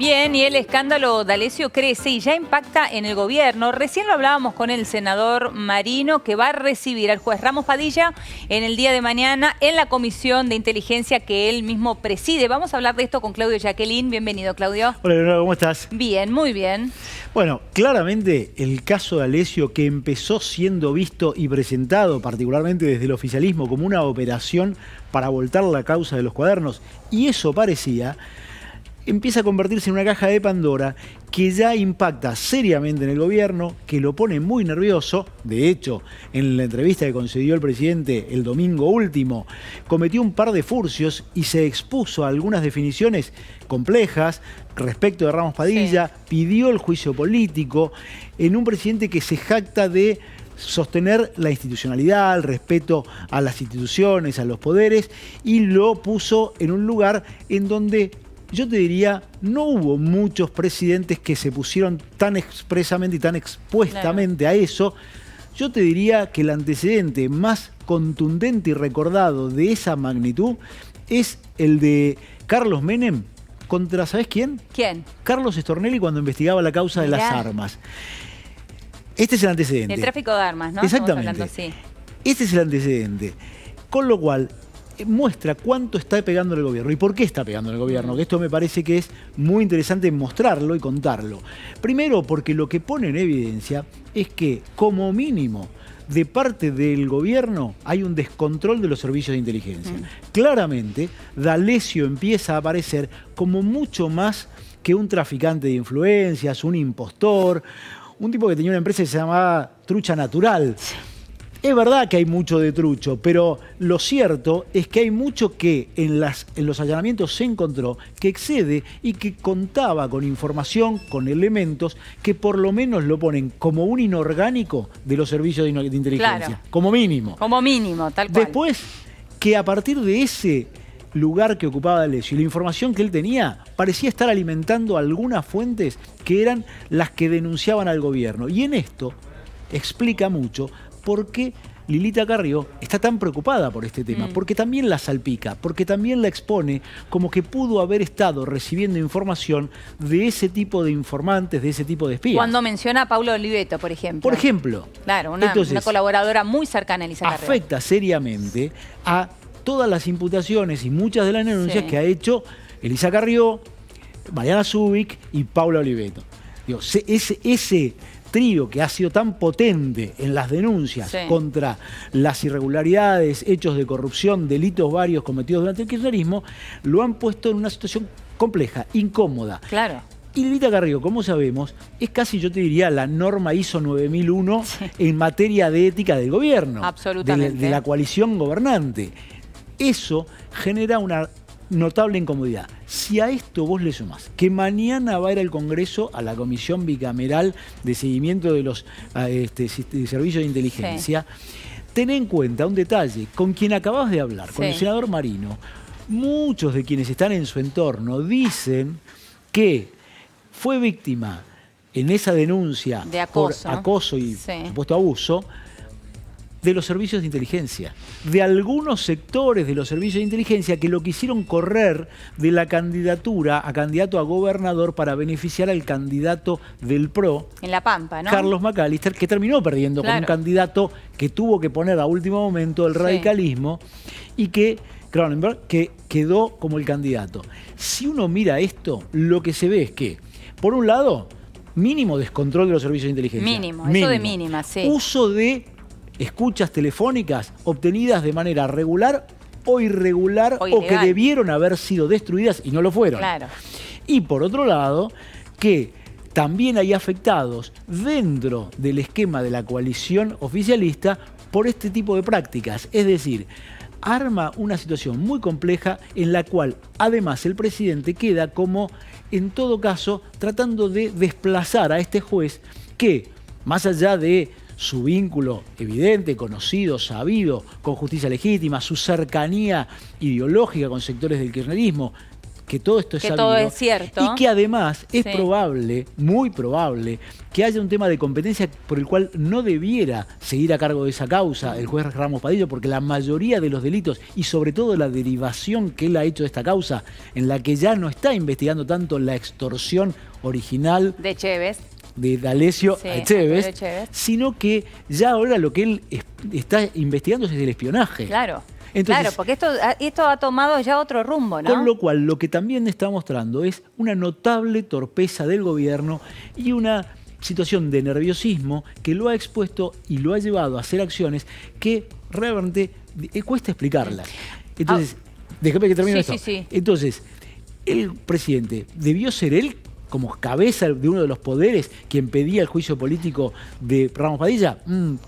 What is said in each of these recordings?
Bien, y el escándalo D'Alessio crece y ya impacta en el gobierno. Recién lo hablábamos con el senador Marino, que va a recibir al juez Ramos Padilla en el día de mañana en la comisión de inteligencia que él mismo preside. Vamos a hablar de esto con Claudio Jacqueline. Bienvenido, Claudio. Hola, Leonardo, ¿cómo estás? Bien, muy bien. Bueno, claramente el caso de D'Alessio, que empezó siendo visto y presentado particularmente desde el oficialismo como una operación para voltar la causa de los cuadernos, y eso parecía, empieza a convertirse en una caja de Pandora que ya impacta seriamente en el gobierno, que lo pone muy nervioso. De hecho, en la entrevista que concedió el presidente el domingo último, cometió un par de furcios y se expuso a algunas definiciones complejas respecto de Ramos Padilla, sí. Pidió el juicio político en un presidente que se jacta de sostener la institucionalidad, el respeto a las instituciones, a los poderes, y lo puso en un lugar en donde yo te diría, no hubo muchos presidentes que se pusieron tan expresamente y tan expuestamente a eso. Yo te diría que el antecedente más contundente y recordado de esa magnitud es el de Carlos Menem contra, ¿sabés quién? ¿Quién? Carlos Stornelli, cuando investigaba la causa de las armas. Este es el antecedente. El tráfico de armas, ¿no? Exactamente. Estamos hablando, sí. Este es el antecedente. Con lo cual muestra cuánto está pegando el gobierno y por qué está pegando el gobierno, que esto me parece que es muy interesante mostrarlo y contarlo. Primero, porque lo que pone en evidencia es que, como mínimo, de parte del gobierno hay un descontrol de los servicios de inteligencia. Claramente, D'Alessio empieza a aparecer como mucho más que un traficante de influencias, un impostor, un tipo que tenía una empresa que se llamaba Trucha Natural. Es verdad que hay mucho de trucho, pero lo cierto es que hay mucho que en los allanamientos se encontró que excede y que contaba con información, con elementos que por lo menos lo ponen como un inorgánico de los servicios de inteligencia. Claro. Como mínimo. Como mínimo, tal cual. Después, que a partir de ese lugar que ocupaba D'Alessio y la información que él tenía, parecía estar alimentando algunas fuentes que eran las que denunciaban al gobierno. Y en esto explica mucho por qué Lilita Carrió está tan preocupada por este tema, porque también la salpica, porque también la expone como que pudo haber estado recibiendo información de ese tipo de informantes, de ese tipo de espías. Cuando menciona a Paula Oliveto, por ejemplo. Por ejemplo. Claro, una colaboradora muy cercana a Elisa Carrió. Afecta seriamente a todas las imputaciones y muchas de las denuncias que ha hecho Elisa Carrió, Mariana Zubik y Paula Oliveto. Digo, ese trío que ha sido tan potente en las denuncias contra las irregularidades, hechos de corrupción, delitos varios cometidos durante el kirchnerismo, lo han puesto en una situación compleja, incómoda. Claro. Y Lilita Carrió, como sabemos, es casi, yo te diría, la norma ISO 9001 en materia de ética del gobierno. Absolutamente. De la coalición gobernante. Eso genera una notable incomodidad. Si a esto vos le sumás que mañana va a ir al Congreso a la Comisión Bicameral de Seguimiento de los Servicios de Inteligencia, ten en cuenta un detalle, con quien acabas de hablar, con el senador Marino, muchos de quienes están en su entorno dicen que fue víctima en esa denuncia de acoso, por acoso y supuesto abuso de los servicios de inteligencia, de algunos sectores de los servicios de inteligencia que lo quisieron correr de la candidatura a candidato a gobernador para beneficiar al candidato del PRO, en La Pampa, ¿no? Carlos McAllister, que terminó perdiendo con un candidato que tuvo que poner a último momento el radicalismo y que Cronenberg, que quedó como el candidato. Si uno mira esto, lo que se ve es que, por un lado, mínimo descontrol de los servicios de inteligencia. Mínimo. Eso de mínima, Uso de escuchas telefónicas obtenidas de manera regular o irregular o que debieron haber sido destruidas y no lo fueron. Claro. Y por otro lado, que también hay afectados dentro del esquema de la coalición oficialista por este tipo de prácticas. Es decir, arma una situación muy compleja en la cual además el presidente queda como, en todo caso, tratando de desplazar a este juez que, más allá de su vínculo evidente, conocido, sabido con Justicia Legítima, su cercanía ideológica con sectores del kirchnerismo, que todo esto es que sabido. todo es cierto. Y que además es Sí. probable, muy probable, que haya un tema de competencia por el cual no debiera seguir a cargo de esa causa el juez Ramos Padilla, porque la mayoría de los delitos y sobre todo la derivación que él ha hecho de esta causa, en la que ya no está investigando tanto la extorsión original De Chévez. de D'Alessio Sí, a Echévez, Alfredo Echévez. sino que ya ahora lo que él está investigando es el espionaje. Claro. Entonces, claro, porque esto ha tomado ya otro rumbo, ¿no? con lo cual, lo que también está mostrando es una notable torpeza del gobierno y una situación de nerviosismo que lo ha expuesto y lo ha llevado a hacer acciones que realmente cuesta explicarlas. Entonces, déjame que termine Sí, esto. sí, sí. Entonces, el presidente debió ser él como cabeza de uno de los poderes quien pedía el juicio político de Ramos Padilla.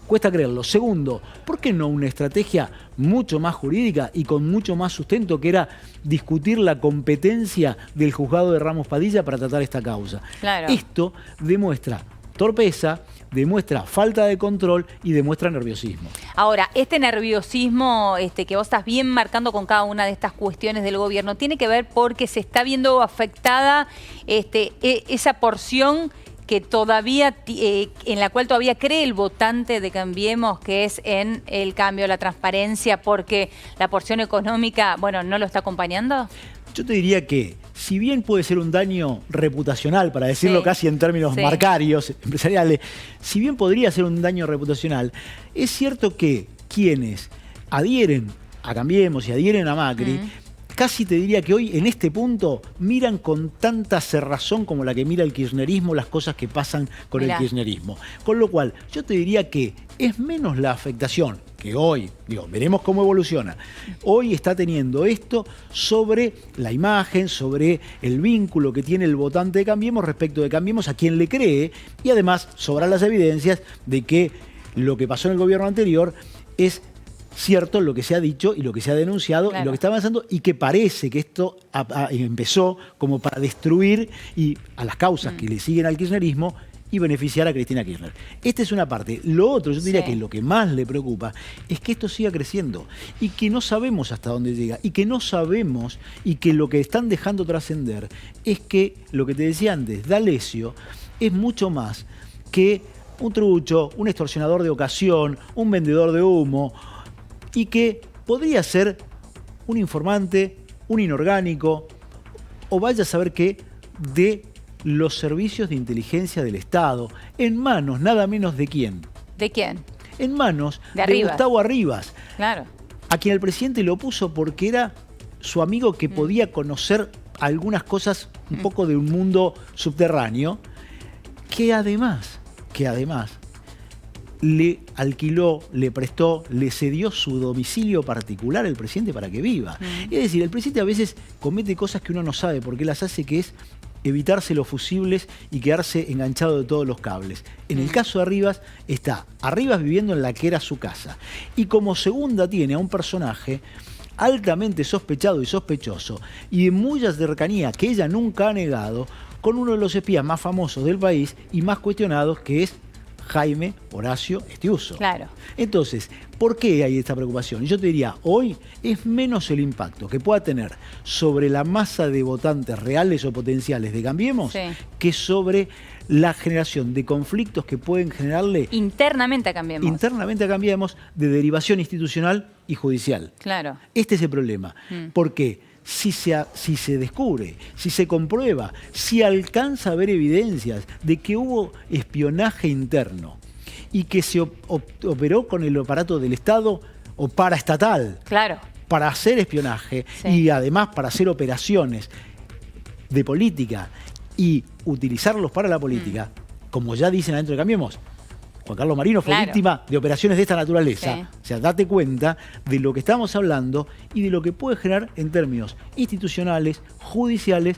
Cuesta creerlo. Segundo, ¿por qué no una estrategia mucho más jurídica y con mucho más sustento, que era discutir la competencia del juzgado de Ramos Padilla para tratar esta causa? Claro. Esto demuestra torpeza, demuestra falta de control y demuestra nerviosismo. Ahora, este nerviosismo que vos estás bien marcando con cada una de estas cuestiones del gobierno, tiene que ver porque se está viendo afectada esa porción que todavía, en la cual todavía cree el votante de Cambiemos, que es en el cambio, la transparencia, porque la porción económica, bueno, ¿no lo está acompañando? Yo te diría que, si bien puede ser un daño reputacional, para decirlo Sí. casi en términos Sí. marcarios, empresariales, si bien podría ser un daño reputacional, es cierto que quienes adhieren a Cambiemos y adhieren a Macri, casi te diría que hoy, en este punto, miran con tanta cerrazón como la que mira el kirchnerismo las cosas que pasan con Mirá. el kirchnerismo. Con lo cual, yo te diría que es menos la afectación que hoy, veremos cómo evoluciona, hoy está teniendo esto sobre la imagen, sobre el vínculo que tiene el votante de Cambiemos respecto de Cambiemos, a quien le cree, y además sobran las evidencias de que lo que pasó en el gobierno anterior es cierto lo que se ha dicho y lo que se ha denunciado, Claro. y lo que está avanzando, y que parece que esto empezó como para destruir a las causas que le siguen al kirchnerismo y beneficiar a Cristina Kirchner. Esta es una parte. Lo otro, yo diría Sí. que lo que más le preocupa es que esto siga creciendo y que no sabemos hasta dónde llega y que no sabemos, y que lo que están dejando trascender es que, lo que te decía antes, D'Alessio es mucho más que un trucho, un extorsionador de ocasión, un vendedor de humo, y que podría ser un informante, un inorgánico, o vaya a saber qué, de los servicios de inteligencia del Estado, en manos nada menos de quién. ¿De quién? En manos De de Arribas. Gustavo Arribas, Claro. a quien el presidente lo puso porque era su amigo que podía conocer algunas cosas un poco de un mundo subterráneo, que además le alquiló, le prestó, le cedió su domicilio particular al presidente para que viva. Es decir, el presidente a veces comete cosas que uno no sabe por qué las hace, que es evitarse los fusibles y quedarse enganchado de todos los cables. En el caso de Arribas, está Arribas viviendo en la que era su casa. Y como segunda tiene a un personaje altamente sospechado y sospechoso, y de mucha cercanía que ella nunca ha negado, con uno de los espías más famosos del país y más cuestionados, que es Jaime Horacio Estiuso. Claro. Entonces, ¿por qué hay esta preocupación? Y yo te diría, hoy es menos el impacto que pueda tener sobre la masa de votantes reales o potenciales de Cambiemos, Sí. que sobre la generación de conflictos que pueden generarle Internamente a Cambiemos. internamente a Cambiemos, de derivación institucional y judicial. Claro. Este es el problema. Porque si se descubre, si se comprueba, si alcanza a haber evidencias de que hubo espionaje interno y que se operó con el aparato del Estado o paraestatal Claro. para hacer espionaje, Sí. y además para hacer operaciones de política y utilizarlos para la política, como ya dicen adentro de Cambiemos, Juan Carlos Marino fue Claro. víctima de operaciones de esta naturaleza. Sí. O sea, date cuenta de lo que estamos hablando y de lo que puede generar en términos institucionales, judiciales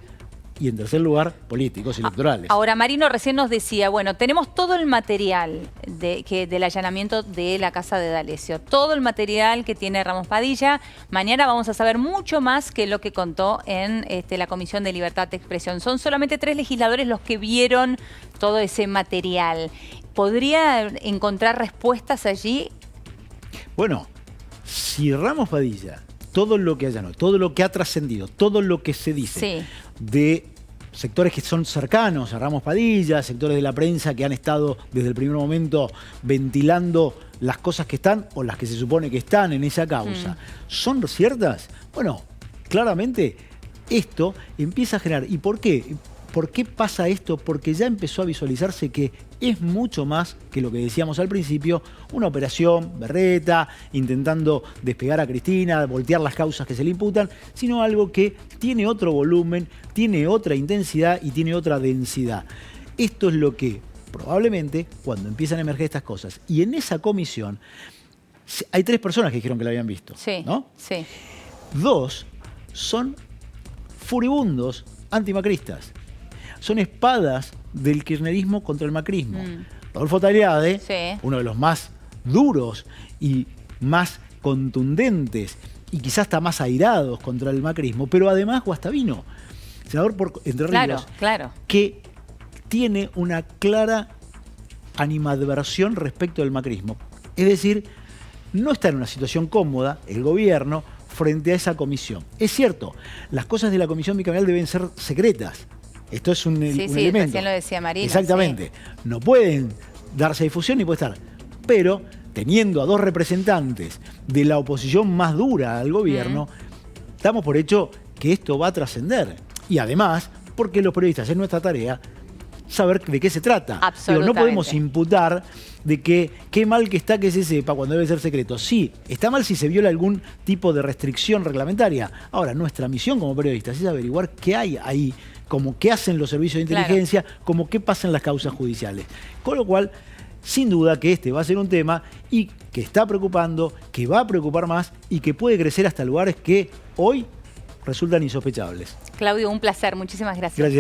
y, en tercer lugar, políticos y electorales. Ahora, Marino recién nos decía, bueno, tenemos todo el material del allanamiento de la casa de D'Alessio, todo el material que tiene Ramos Padilla. Mañana vamos a saber mucho más que lo que contó en la Comisión de Libertad de Expresión. Son solamente 3 legisladores los que vieron todo ese material. ¿Podría encontrar respuestas allí? Bueno, si Ramos Padilla todo lo que allanó, todo lo que ha trascendido, todo lo que se dice de sectores que son cercanos a Ramos Padilla, sectores de la prensa que han estado desde el primer momento ventilando las cosas que están o las que se supone que están en esa causa, ¿son ciertas? Bueno, claramente esto empieza a generar. ¿Y por qué? ¿Por qué pasa esto? Porque ya empezó a visualizarse que es mucho más que lo que decíamos al principio, una operación berreta, intentando despegar a Cristina, voltear las causas que se le imputan, sino algo que tiene otro volumen, tiene otra intensidad y tiene otra densidad. Esto es lo que probablemente cuando empiezan a emerger estas cosas, y en esa comisión hay 3 personas que dijeron que la habían visto, ¿no? Sí. 2 son furibundos antimacristas. Son espadas del kirchnerismo contra el macrismo. Rodolfo Tagliade, uno de los más duros y más contundentes y quizás hasta más airados contra el macrismo, pero además Guastavino, senador por Entre Ríos, que tiene una clara animadversión respecto del macrismo. Es decir, no está en una situación cómoda el gobierno frente a esa comisión. Es cierto, las cosas de la comisión bicameral deben ser secretas. Esto es un elemento. Recién lo decía Marina. Exactamente. No pueden darse difusión ni puede estar. Pero teniendo a 2 representantes de la oposición más dura al gobierno, damos por hecho que esto va a trascender. Y además, porque los periodistas es nuestra tarea saber de qué se trata. Pero no podemos imputar de que qué mal que está que se sepa cuando debe ser secreto. Sí, está mal si se viola algún tipo de restricción reglamentaria. Ahora, nuestra misión como periodistas es averiguar qué hay ahí, como qué hacen los servicios de inteligencia, como qué pasa en las causas judiciales. Con lo cual, sin duda que este va a ser un tema y que está preocupando, que va a preocupar más y que puede crecer hasta lugares que hoy resultan insospechables. Claudio, un placer. Muchísimas gracias. Gracias.